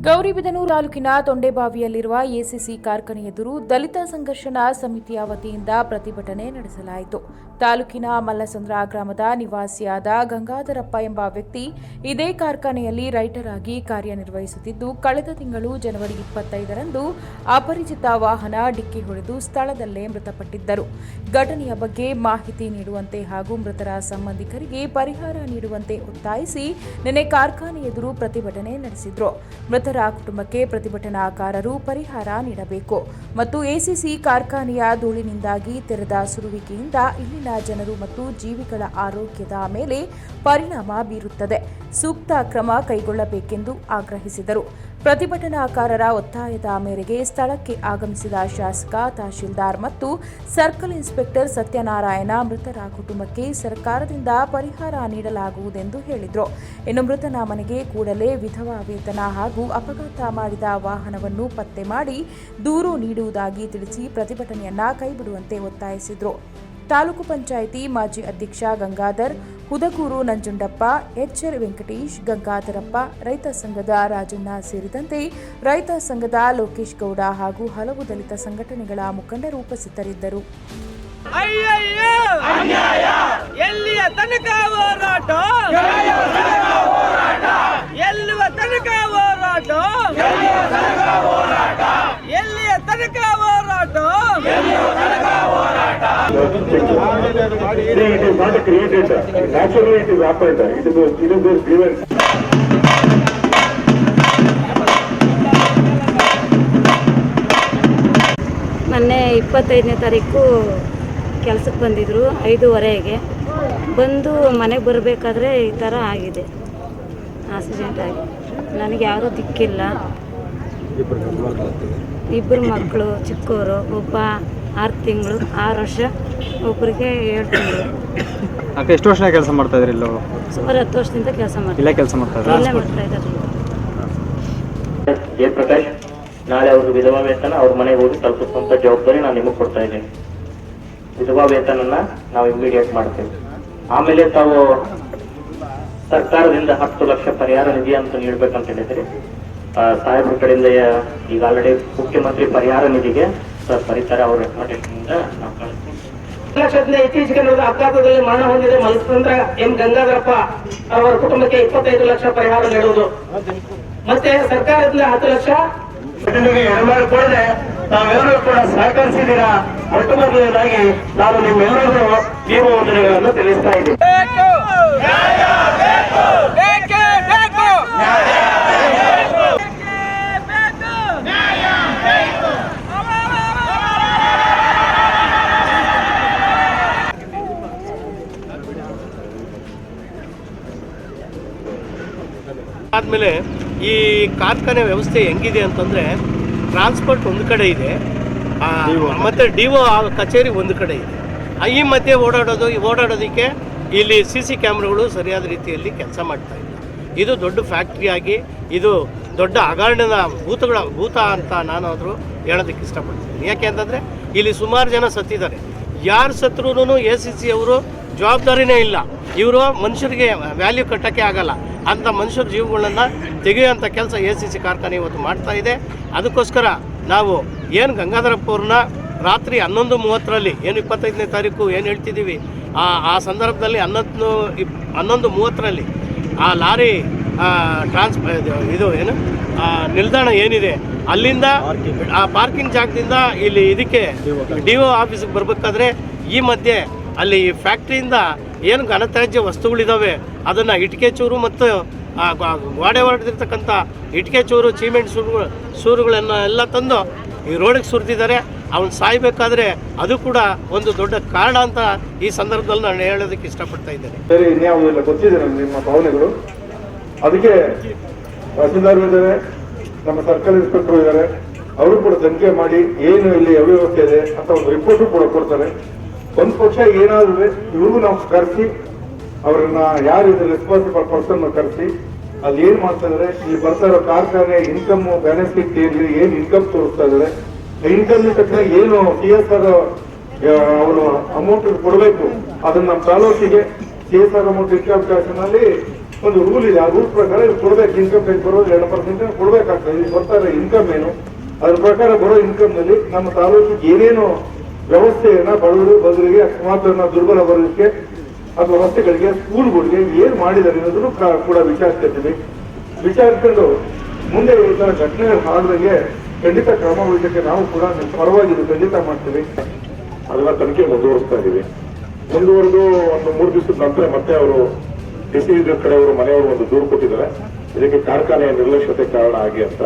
ಗೌರಿಬಿದನೂರು ತಾಲೂಕಿನ ತೊಂಡೆಬಾವಿಯಲ್ಲಿರುವ ಎಸಿಸಿ ಕಾರ್ಖಾನೆ ಎದುರು ದಲಿತ ಸಂಘರ್ಷಣ ಸಮಿತಿಯ ವತಿಯಿಂದ ಪ್ರತಿಭಟನೆ ನಡೆಸಲಾಯಿತು. ತಾಲೂಕಿನ ಮಲ್ಲಸಂದ್ರ ಗ್ರಾಮದ ನಿವಾಸಿಯಾದ ಗಂಗಾಧರಪ್ಪ ಎಂಬ ವ್ಯಕ್ತಿ ಇದೇ ಕಾರ್ಖಾನೆಯಲ್ಲಿ ರೈಟರ್ ಆಗಿ ಕಾರ್ಯನಿರ್ವಹಿಸುತ್ತಿದ್ದು, ಕಳೆದ ತಿಂಗಳು ಜನವರಿ 25ರಂದು ಅಪರಿಚಿತ ವಾಹನ ಡಿಕ್ಕಿ ಹೊಡೆದು ಸ್ಥಳದಲ್ಲೇ ಮೃತಪಟ್ಟಿದ್ದರು. ಘಟನೆಯ ಬಗ್ಗೆ ಮಾಹಿತಿ ನೀಡುವಂತೆ ಹಾಗೂ ಮೃತರ ಸಂಬಂಧಿಕರಿಗೆ ಪರಿಹಾರ ನೀಡುವಂತೆ ಒತ್ತಾಯಿಸಿ ನಿನ್ನೆ ಕಾರ್ಖಾನೆ ಎದುರು ಪ್ರತಿಭಟನೆ ನಡೆಸಿದ್ರು. ಮೃತರ ಕುಟುಂಬಕ್ಕೆ ಪ್ರತಿಭಟನಾಕಾರರು ಪರಿಹಾರ ನೀಡಬೇಕು ಮತ್ತು ಎಸಿಸಿ ಕಾರ್ಖಾನೆಯ ಧೂಳಿನಿಂದಾಗಿ ತೆರೆದ ಸುರುವಿಕೆಯಿಂದ ಇಲ್ಲಿನ ಜನರು ಮತ್ತು ಜೀವಿಗಳ ಆರೋಗ್ಯದ ಮೇಲೆ ಪರಿಣಾಮ ಬೀರುತ್ತದೆ. ಸೂಕ್ತ ಕ್ರಮ ಕೈಗೊಳ್ಳಬೇಕೆಂದು ಆಗ್ರಹಿಸಿದರು. ಪ್ರತಿಭಟನಾಕಾರರ ಒತ್ತಾಯದ ಮೇರೆಗೆ ಸ್ಥಳಕ್ಕೆ ಆಗಮಿಸಿದ ಶಾಸಕ, ತಹಶೀಲ್ದಾರ್ ಮತ್ತು ಸರ್ಕಲ್ ಇನ್ಸ್ಪೆಕ್ಟರ್ ಸತ್ಯನಾರಾಯಣ ಮೃತರ ಕುಟುಂಬಕ್ಕೆ ಸರ್ಕಾರದಿಂದ ಪರಿಹಾರ ನೀಡಲಾಗುವುದೆಂದು ಹೇಳಿದರು. ಇನ್ನು ಮೃತನ ಮನೆಗೆ ಕೂಡಲೇ ವಿಧವಾ ವೇತನ ಹಾಗೂ ಅಪಘಾತ ಮಾಡಿದ ವಾಹನವನ್ನು ಪತ್ತೆ ಮಾಡಿ ದೂರು ನೀಡುವುದಾಗಿ ತಿಳಿಸಿ ಪ್ರತಿಭಟನೆಯನ್ನ ಕೈಬಿಡುವಂತೆ ಒತ್ತಾಯಿಸಿದರು. ತಾಲೂಕು ಪಂಚಾಯಿತಿ ಮಾಜಿ ಅಧ್ಯಕ್ಷ ಗಂಗಾಧರ್, ಹುದಗೂರು ನಂಜುಂಡಪ್ಪ, ಎಚ್ಆರ್ ವೆಂಕಟೇಶ್, ಗಂಗಾಧರಪ್ಪ, ರೈತ ಸಂಘದ ರಾಜಣ್ಣ ಸೇರಿದಂತೆ ರೈತ ಸಂಘದ ಲೋಕೇಶ್ ಗೌಡ ಹಾಗೂ ಹಲವು ದಲಿತ ಸಂಘಟನೆಗಳ ಮುಖಂಡರು ಉಪಸ್ಥಿತರಿದ್ದರು. ಎಲ್ಲಿಯ ತನಕ ಹೋರಾಟ, ಎಲ್ಲಿಯ ತನಕ ಹೋರಾಟ, ಎಲ್ಲಿಯ ತನಕ ಹೋರಾಟ. It is not created. Naturally, it is happened. It is their grievance. ಮೊನ್ನೆ 25ನೇ ತಾರೀಕು ಕೆಲಸಕ್ಕೆ ಬಂದಿದ್ರು. 5:15ಗೆ ಬಂದು ಮನೆಗೆ ಬರಬೇಕಾದ್ರೆ ಈ ಥರ ಆಗಿದೆ, ಆಕ್ಸಿಡೆಂಟ್ ಆಗಿ. ನನಗೆ ಯಾರೂ ದಿಕ್ಕಿಲ್ಲ. ಇಬ್ಬರು ಮಕ್ಕಳು ಚಿಕ್ಕವರು, ಒಬ್ಬ 6 ತಿಂಗಳು, 6 ವರ್ಷ, ಒಬ್ಬರಿಗೆ 7 ತಿಂಗಳು. ಎಷ್ಟು ವರ್ಷ ಕೆಲಸ ಮಾಡ್ತಾ ಇದ್ರಿ? ಇಲ್ಲ, ಸುಮಾರು 10 ವರ್ಷದಿಂದ ಕೆಲಸ ಮಾಡ್ತಾರೆ. ಇಲ್ಲೇ ಕೆಲಸ ಮಾಡ್ತಾ ಇದ್ದಾರೆ. ಜಯಪ್ರಕಾಶ್, ನಾಳೆ ಅವ್ರ ವಿಧವಾ ವೇತನ ಅವ್ರ ಮನೆಗೆ ಹೋಗಿ ತಲುಪಿಸುವಂತ ಜವಾಬ್ದಾರಿ ನಾನು ನಿಮಗೆ ಕೊಡ್ತಾ ಇದ್ದೀನಿ. ವಿಧವಾ ವೇತನನ್ನ ನಾವು ಇಮಿಡಿಯೇಟ್ ಮಾಡ್ತೇವೆ. ಆಮೇಲೆ ತಾವು ಸರ್ಕಾರದಿಂದ 10 ಲಕ್ಷ ಪರಿಹಾರ ನಿಧಿ ಅಂತ ನೀಡ್ಬೇಕಂತ ಹೇಳಿದ್ರಿ. ಸಾಹೇಬ್ರ ಕಡೆಯಿಂದ ಈಗ ಆಲ್ರೆಡಿ ಮುಖ್ಯಮಂತ್ರಿ ಪರಿಹಾರ ನಿಧಿಗೆ ಸರ್ ಬರೀತಾರೆ. ಅವ್ರ ರೆಕಮೆಂಡೇಶನ್ ಇಂದ ನಾವು ಕಳಿಸ್ತೀವಿ. ಲಕ್ಷದಿಂದ ಇತ್ತೀಚೆಗೆ ನಡೆದ ಅಪಘಾತದಲ್ಲಿ ಮರಣ ಹೊಂದಿದೆ ಮಲ್ಲಸಂದ್ರ ಎಂ ಗಂಗಾಧರಪ್ಪ ಅವರ ಕುಟುಂಬಕ್ಕೆ 25 ಲಕ್ಷ ಪರಿಹಾರ ನೀಡುವುದು ಮತ್ತೆ ಸರ್ಕಾರದಿಂದ 10 ಲಕ್ಷ ಮಾಡಿಕೊಳ್ಳದೆ ತಾವೆಲ್ಲರೂ ಕೂಡ ಸಹಕರಿಸಿದ್ದೀರಾ. ಮೊಟ್ಟ ಮೊದಲನೇದಾಗಿ ನಾನು ನಿಮ್ಮೆಲ್ಲರಿಗೂ ಜೀವ ವಂದನೆಗಳನ್ನು ತಿಳಿಸ್ತಾ ಇದ್ದೀನಿ. ಆದಮೇಲೆ ಈ ಕಾರ್ಖಾನೆ ವ್ಯವಸ್ಥೆ ಹೆಂಗಿದೆ ಅಂತಂದರೆ, ಟ್ರಾನ್ಸ್ಪೋರ್ಟ್ ಒಂದು ಕಡೆ ಇದೆ ಮತ್ತು ಡಿಒ ಕಚೇರಿ ಒಂದು ಕಡೆ ಇದೆ. ಈ ಮಧ್ಯೆ ಓಡಾಡೋದಕ್ಕೆ ಇಲ್ಲಿ CC ಕ್ಯಾಮ್ರಾಗಳು ಸರಿಯಾದ ರೀತಿಯಲ್ಲಿ ಕೆಲಸ ಮಾಡ್ತಾ ಇಲ್ಲ. ಇದು ದೊಡ್ಡ ಫ್ಯಾಕ್ಟ್ರಿಯಾಗಿ ಇದು ದೊಡ್ಡ ಹಗರಣದ ಭೂತ ಅಂತ ನಾನಾದರೂ ಹೇಳೋದಕ್ಕೆ ಇಷ್ಟಪಡ್ತೀನಿ. ಯಾಕೆ ಅಂತಂದರೆ ಇಲ್ಲಿ ಸುಮಾರು ಜನ ಸತ್ತಿದ್ದಾರೆ. ಯಾರು ಸತ್ರೂ ACC ಅವರು ಜವಾಬ್ದಾರಿನೇ ಇಲ್ಲ. ಇವರು ಮನುಷ್ಯರಿಗೆ ವ್ಯಾಲ್ಯೂ ಕಟ್ಟೋಕ್ಕೆ ಆಗಲ್ಲ ಅಂಥ ಮನುಷ್ಯರ ಜೀವಗಳನ್ನು ತೆಗೆಯುವಂಥ ಕೆಲಸ ACC ಕಾರ್ಖಾನೆ ಇವತ್ತು ಮಾಡ್ತಾ ಇದೆ. ಅದಕ್ಕೋಸ್ಕರ ನಾವು ಏನು ಗಂಗಾಧರಪ್ಪ ಅವ್ರನ್ನ ರಾತ್ರಿ 11:30ರಲ್ಲಿ ಏನು 25ನೇ ತಾರೀಕು ಏನು ಹೇಳ್ತಿದ್ದೀವಿ, ಆ ಸಂದರ್ಭದಲ್ಲಿ 11:30ರಲ್ಲಿ ಆ ಲಾರಿ ಇದು ಏನು ನಿಲ್ದಾಣ ಏನಿದೆ ಅಲ್ಲಿಂದ ಆ ಪಾರ್ಕಿಂಗ್ ಜಾಗದಿಂದ ಇಲ್ಲಿ ಇದಕ್ಕೆ DO ಆಫೀಸಿಗೆ ಬರಬೇಕಾದ್ರೆ ಈ ಮಧ್ಯೆ ಅಲ್ಲಿ ಫ್ಯಾಕ್ಟ್ರಿಯಿಂದ ಏನು ಘನತ್ಯಾಜ್ಯ ವಸ್ತುಗಳಿದ್ದಾವೆ ಅದನ್ನು ಇಟ್ಟಿಗೆ ಚೂರು ಮತ್ತು ಗೋಡೆ ಹೊರಡಿರ್ತಕ್ಕಂಥ ಇಟ್ಟಿಗೆ ಚೂರು, ಸಿಮೆಂಟ್ ಸೂರುಗಳನ್ನು ಎಲ್ಲ ತಂದು ಈ ರೋಡಿಗೆ ಸುರಿದಿದ್ದಾರೆ. ಅವನು ಸಾಯಬೇಕಾದ್ರೆ ಅದು ಕೂಡ ಒಂದು ದೊಡ್ಡ ಕಾರಣ ಅಂತ ಈ ಸಂದರ್ಭದಲ್ಲಿ ನಾನು ಹೇಳೋದಕ್ಕೆ ಇಷ್ಟಪಡ್ತಾ ಇದ್ದೇನೆ. ಸರಿ, ಇನ್ಯಾವುದೆಲ್ಲ ಗೊತ್ತಿದೆ ನಿಮ್ಮ ಭಾವನೆಗಳು. ಅದಕ್ಕೆ ತಹಸೀಲ್ದಾರ್ ಇದ್ದಾರೆ, ನಮ್ಮ ಸರ್ಕಲ್ ಇನ್ಸ್ಪೆಕ್ಟರ್ ಇದ್ದಾರೆ. ಅವರು ಕೂಡ ತನಿಖೆ ಮಾಡಿ ಏನು ಇಲ್ಲಿ ಅವ್ಯವಸ್ಥೆ ಇದೆ ಅಂತ ಒಂದು ರಿಪೋರ್ಟು ಕೂಡ ಕೊಡ್ತಾರೆ. ಒಂದು ಪಕ್ಷ ಏನಾದರೂ ಇವ್ರಿಗೂ ನಾವು ಕರೆಸಿ ಅವರನ್ನ ಯಾರು ಇದ್ರ ರೆಸ್ಪಾನ್ಸಿಬಲ್ ಪರ್ಸನ್ ಕರೆಸಿ ಅಲ್ಲಿ ಏನ್ ಮಾಡ್ತಾ ಇದಾರೆ, ಇಲ್ಲಿ ಬರ್ತಾ ಇರೋ ಕಾರ್ಖಾನೆ ಇನ್ಕಮ್ ಬೆನಿಫಿಟ್ ಏನ್ರಿ, ಏನ್ ಇನ್ಕಮ್ ತೋರಿಸ್ತಾ ಇದಾರೆ, ಇನ್ಕಮ್ ತಕ್ಷಣ ಏನು TSR ಅವರು ಅಮೌಂಟ್ ಕೊಡಬೇಕು ಅದನ್ನ ನಮ್ಮ ತಾಲೂಕಿಗೆ CSR ಅಮೌಂಟ್ ಇನ್ಕಮ್ ಟ್ಯಾಕ್ಸ್ ನಲ್ಲಿ ಒಂದು ರೂಲ್ ಇದೆ. ಆ ರೂಲ್ ಪ್ರಕಾರ ಇದು ಕೊಡ್ಬೇಕು. ಇನ್ಕಮ್ ಟ್ಯಾಕ್ಸ್ ಬರೋದು 2% ಕೊಡ್ಬೇಕಾಗ್ತದೆ. ಇದು ಬರ್ತಾರೆ ಇನ್ಕಮ್ ಏನು, ಅದ್ರ ಪ್ರಕಾರ ಬರೋ ಇನ್ಕಮ್ ನಲ್ಲಿ ನಮ್ಮ ತಾಲೂಕಿಗೆ ಏನೇನು ವ್ಯವಸ್ಥೆಯನ್ನ ಬಡವರು ಬದಲಿಗೆ ಅಕಸ್ಮಾತ್ ದುರ್ಬಲ ವರ್ಗಕ್ಕೆ ಅಥವಾ ರಸ್ತೆಗಳಿಗೆ ಸ್ಕೂಲ್ಗಳಿಗೆ ಏನ್ ಮಾಡಿದ್ದಾರೆ ಅನ್ನೋದನ್ನು ಕೂಡ ವಿಚಾರಿಸ್ತಿರ್ತೀವಿ. ವಿಚಾರಿಸ್ಕೊಂಡು ಮುಂದೆ ಈ ತರ ಘಟನೆಗಳು ಆಗದಂಗೆ ಖಂಡಿತ ಕ್ರಮ ವಹಿಸಕ್ಕೆ ನಾವು ಕೂಡ ನಿಮ್ಮ ಪರವಾಗಿ ಇದು ಖಂಡಿತ ಮಾಡ್ತೀವಿ. ಅದನ್ನ ತನಿಖೆ ಮುಂದುವರಿಸ್ತಾ ಇದೀವಿ. ಮುಂದುವರೆದು ಒಂದು 3 ದಿವಸದ ನಂತರ ಮತ್ತೆ ಅವರು ಡಿಸಿ ಕಡೆಯವರು ಮನೆಯವರು ಒಂದು ದೂರು ಕೊಟ್ಟಿದ್ದಾರೆ, ಇದಕ್ಕೆ ಕಾರ್ಖಾನೆಯ ನಿರ್ಲಕ್ಷ್ಯತೆ ಕಾರಣ ಆಗಿ ಅಂತ.